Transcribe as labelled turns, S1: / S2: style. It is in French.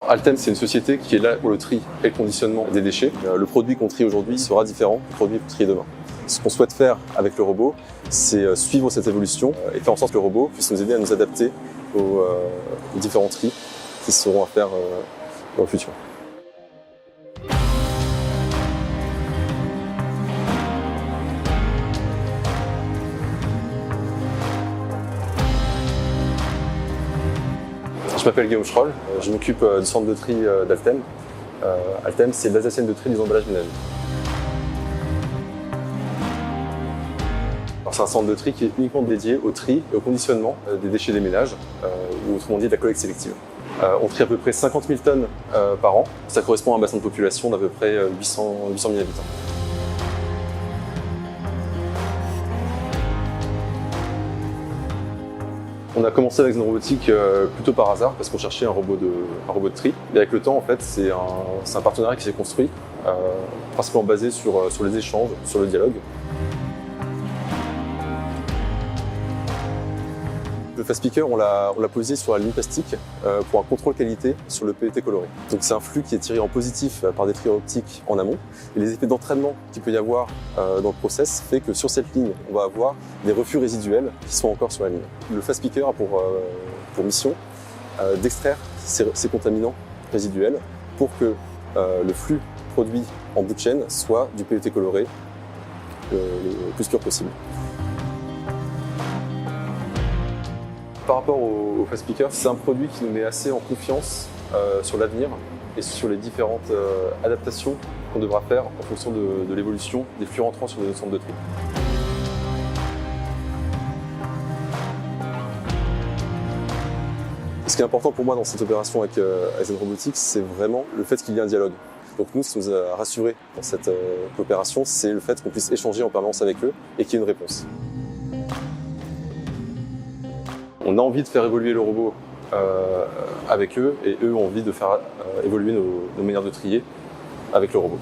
S1: Altem, c'est une société qui est là pour le tri et le conditionnement des déchets. Le produit qu'on trie aujourd'hui sera différent du produit qu'on trie demain. Ce qu'on souhaite faire avec le robot, c'est suivre cette évolution et faire en sorte que le robot puisse nous aider à nous adapter aux différents tris qui seront à faire dans le futur. Je m'appelle Guillaume Schroll, je m'occupe du centre de tri d'Altem. Altem, c'est l'Alsacienne de tri des emballages ménagers. C'est un centre de tri qui est uniquement dédié au tri et au conditionnement des déchets des ménages, ou autrement dit de la collecte sélective. On trie à peu près 50 000 tonnes par an. Ça correspond à un bassin de population d'à peu près 800 000 habitants. On a commencé avec une robotique plutôt par hasard parce qu'on cherchait un robot de tri. Et avec le temps, en fait, c'est un partenariat qui s'est construit, principalement basé sur les échanges, sur le dialogue. Le fast picker, on l'a posé sur la ligne plastique pour un contrôle qualité sur le PET coloré. Donc c'est un flux qui est tiré en positif par des trieurs optiques en amont. Et les effets d'entraînement qu'il peut y avoir dans le process fait que sur cette ligne, on va avoir des refus résiduels qui sont encore sur la ligne. Le fast picker a pour mission d'extraire ces contaminants résiduels pour que le flux produit en bout de chaîne soit du PET coloré le plus pur possible. Par rapport au fast picker, c'est un produit qui nous met assez en confiance sur l'avenir et sur les différentes adaptations qu'on devra faire en fonction de l'évolution des flux rentrants sur nos centres de tri. Ce qui est important pour moi dans cette opération avec Aizen Robotics, c'est vraiment le fait qu'il y ait un dialogue. Donc nous, ce qui nous a rassurés dans cette coopération, c'est le fait qu'on puisse échanger en permanence avec eux et qu'il y ait une réponse. On a envie de faire évoluer le robot avec eux et eux ont envie de faire évoluer nos manières de trier avec le robot.